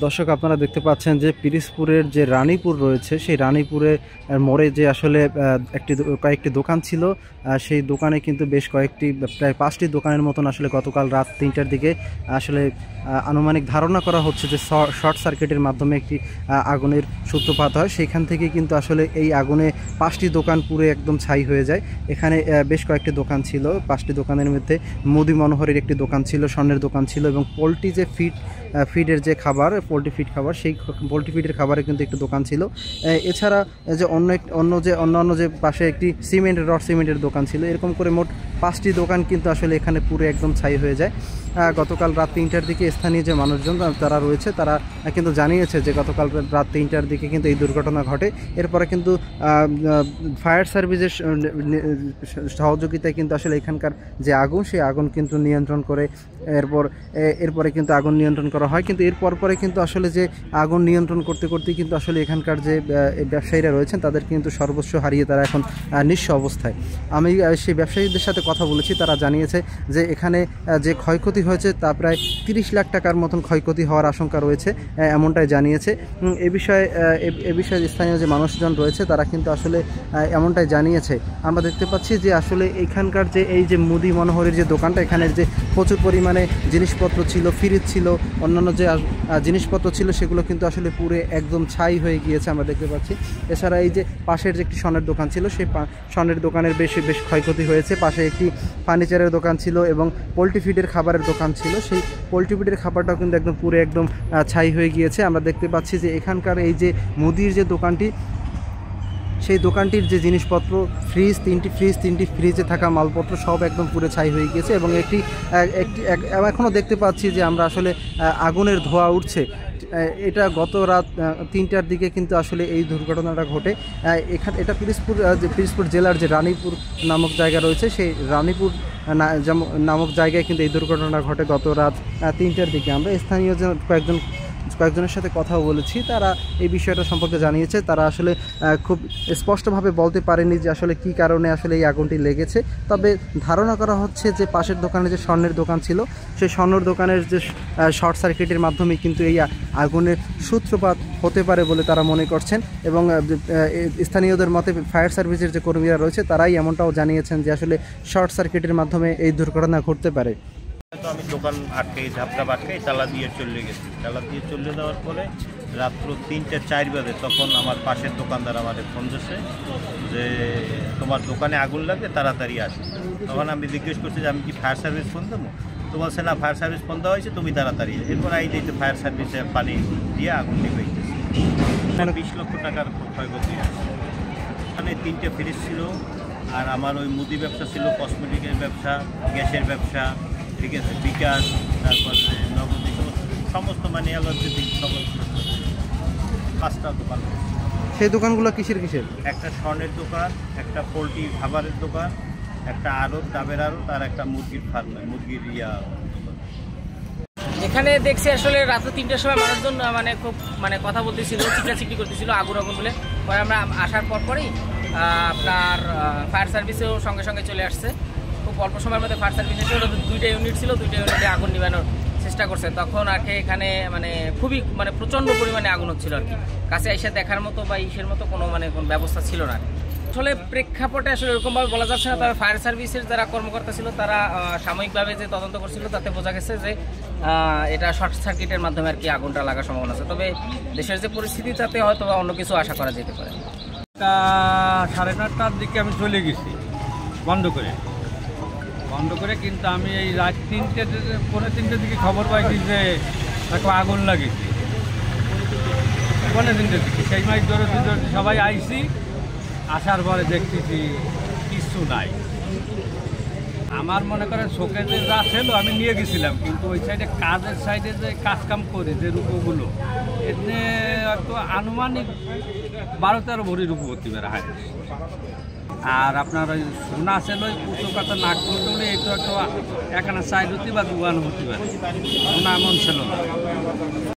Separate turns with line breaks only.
দর্শক আপনারা দেখতে পাচ্ছেন যে পিরিজপুরের যে রানীপুর রয়েছে সেই রানীপুরে মোড়ে যে আসলে কয়েকটি দোকান ছিল, সেই দোকানে কিন্তু বেশ কয়েকটি প্রায় 5টি দোকানের মতন আসলে গতকাল রাত 3টার দিকে আসলে আনুমানিক ধারণা করা হচ্ছে যে শর্ট সার্কিটের মাধ্যমে একটি আগুনের সূত্রপাত হয়। সেখান থেকে কিন্তু আসলে এই আগুনে 5টি দোকান পুরো একদম ছাই হয়ে যায়। এখানে বেশ কয়েকটি দোকান ছিল, 5টি দোকানের মধ্যে মুদি মনোহরের একটি দোকান ছিল, স্বর্ণের দোকান ছিল এবং পোলট্রি যে ফিডের যে খাবার, পোলট্রি ফিড খাবার, সেই পোলট্রি ফিডের খাবারের কিন্তু একটি দোকান ছিল। এছাড়া যে অন্যান্য যে পাশে একটি সিমেন্টের দোকান ছিল। এরকম করে মোট 5টি দোকান কিন্তু আসলে এখানে পুরো একদম ছাই হয়ে যায়। গতকাল রাত 3টার দিকে স্থানীয় যে মানুষজন তারা রয়েছে তারা কিন্তু জানিয়েছে যে গতকাল রাত 3টার দিকে কিন্তু এই দুর্ঘটনা ঘটে। এরপরে কিন্তু ফায়ার সার্ভিসের সহযোগিতায় কিন্তু আসলে এখানকার যে আগুন, সেই আগুন কিন্তু নিয়ন্ত্রণ করে এরপরে কিন্তু আগুন নিয়ন্ত্রণ করা হয়। কিন্তু পরে কিন্তু আসলে যে আগুন নিয়ন্ত্রণ করতে কিন্তু আসলে এখানকার যে ব্যবসায়ীরা রয়েছেন তাদের কিন্তু সর্বস্ব হারিয়ে তারা এখন নিঃস্ব অবস্থায়। আমি সেই ব্যবসায়ীদের সাথে কথা বলেছি, তারা জানিয়েছে যে এখানে যে ক্ষয়ক্ষতি হয়েছে তা প্রায় 30 লাখ টাকার মতন ক্ষয়ক্ষতি হওয়ার আশঙ্কা রয়েছে, এমনটাই জানিয়েছে। এ বিষয়ে স্থানীয় যে মানুষজন রয়েছে তারা কিন্তু আসলে এমনটাই জানিয়েছে। আমরা দেখতে পাচ্ছি যে আসলে এখানকার যে এই যে মুদি মনোহরের যে দোকানটা, এখানের যে প্রচুর পরিমাণে জিনিসপত্র ছিল, ফ্রিজ ছিল, অন্যান্য যে জিনিসপত্র ছিল সেগুলো কিন্তু আসলে পুরো একদম ছাই হয়ে গিয়েছে আমরা দেখতে পাচ্ছি। এছাড়া এই যে পাশের যে একটি স্বর্ণের দোকান ছিল, সেই স্বর্ণের দোকানের বেশ ক্ষয়ক্ষতি হয়েছে। পাশে একটি ফার্নিচারের দোকান ছিল এবং পোলট্রি ফিডের খাবারের দোকান ছিল, সেই পোলট্রি ফিডের খাবারটাও কিন্তু একদম পুরো একদম ছাই হয়ে গিয়েছে। আমরা দেখতে পাচ্ছি যে এখানকার এই যে মুদির যে দোকানটি, সেই দোকানটির যে জিনিসপত্র, তিনটি ফ্রিজে থাকা মালপত্র সব একদম পুরো ছাই হয়ে গিয়েছে এবং এখনও দেখতে পাচ্ছি যে আমরা আসলে আগুনের ধোঁয়া উঠছে। এটা গত রাত 3টার দিকে কিন্তু আসলে এই দুর্ঘটনাটা ঘটে। এটা পিরিজপুর জেলার যে রানীপুর নামক জায়গা রয়েছে, সেই রানীপুর নামক জায়গায় কিন্তু এই দুর্ঘটনা ঘটে গত রাত 3টার দিকে। আমরা স্থানীয় কয়েকজনের সাথে কথাও বলেছি, তারা এই বিষয়টা সম্পর্কে জানিয়েছে। তারা আসলে খুব স্পষ্টভাবে বলতে পারেনি যে আসলে কী কারণে আসলে এই আগুনটি লেগেছে। তবে ধারণা করা হচ্ছে যে পাশের দোকানে যে স্বর্ণের দোকান ছিল, সেই স্বর্ণের দোকানের যে শর্ট সার্কিটের মাধ্যমে কিন্তু এই আগুনের সূত্রপাত হতে পারে বলে তারা মনে করছেন। এবং স্থানীয়দের মতে ফায়ার সার্ভিসের যে কর্মীরা রয়েছে তারাই এমনটাও জানিয়েছেন যে আসলে শর্ট সার্কিটের মাধ্যমে এই দুর্ঘটনা ঘটতে পারে।
তো আমি দোকান ঝাপটা আটকে তালা দিয়ে চলে গেছি। তালা দিয়ে চলে যাওয়ার পরে রাত্র 3-4 বাজে তখন আমার পাশের দোকানদার আমাদের ফোন দিয়েছে যে তোমার দোকানে আগুন লাগবে, তাড়াতাড়ি আসে। তখন আমি জিজ্ঞেস করছি যে আমি কি ফায়ার সার্ভিস ফোন দেবো? তো বলছে না, ফায়ার সার্ভিস ফোন দেওয়া হয়েছে, তুমি তাড়াতাড়ি। এরপর এই যে ফায়ার সার্ভিসে পানি দিয়ে আগুন নিভাইতেছে। 20 লক্ষ টাকার ক্ষয়ক্ষতি আছে। ওখানে 3টে ফ্রিজ ছিল, আর আমার ওই মুদি ব্যবসা ছিল, কসমেটিকের ব্যবসা, গ্যাসের ব্যবসা, ঠিক আছে, বিকাশ, তারপরে নগদী, সমস্ত মানে এলার্জি সমস্ত 5টা দোকান।
সেই দোকানগুলো কিসের?
একটা স্বর্ণের দোকান, একটা পোলট্রি খাবারের দোকান, একটা আড়ত, ডাবের আড়ত, আর একটা মুরগির ফার্ম, মুরগির
এখানে দেখছি আসলে রাত 3টার সময় মানুষজন খুব কথা বলতেছিল, চিকড়ি করতেছিল আগুন বলে। পরে আমরা আসার পরই আপনার ফায়ার সার্ভিসেও সঙ্গে সঙ্গে চলে আসছে। খুব অল্প সময়ের মধ্যে ফায়ার সার্ভিস এসে 2টা ইউনিট ছিল, 2টা ইউনিটে আগুন নিবানোর চেষ্টা করছে। তখন আর কি এখানে খুবই প্রচণ্ড পরিমাণে আগুন হচ্ছিল আর কি। কাছে এসে দেখার মতো বা ইসের মতো কোনো কোনো ব্যবস্থা ছিল না। আসলে প্রেক্ষাপটে আসলে এরকমভাবে বলা যাচ্ছে না। তবে ফায়ার সার্ভিসের যারা কর্মকর্তা ছিল তারা সাময়িকভাবে যে তদন্ত করছিল তাতে বোঝা গেছে যে এটা শর্ট সার্কিটের মাধ্যমে আর কি আগুনটা লাগার সম্ভাবনা আছে। তবে দেশের যে পরিস্থিতি তাতে হয়তো অন্য কিছু আশা করা যেতে পারে।
9:30টার দিকে আমি চলে গেছি বন্ধ করে, কিন্তু আমি এই রাত 3-3:30 দিকে খবর পাইছি যে দেখো আগুন লাগেছে। 3:30 দিকে সেই মাইক ধরে সবাই আইছি। আসার পরে দেখতেছি কিছু নাই। আমার মনে করেন শোকের যে যা ছিল আমি নিয়ে গেছিলাম, কিন্তু ওই সাইডে কাজের সাইডে যে কাজকাম করে যে রূপগুলো, এতে হয়তো আনুমানিক 12-13 ভরি রূপ হতে পারে। আর আপনার ওই সোনা ছিল, ওই কুচো কাটা নাক তুলে এই তো একটা এখানে সাইড হতে বা দোকান হতে পারে, সোনা এমন ছিল না।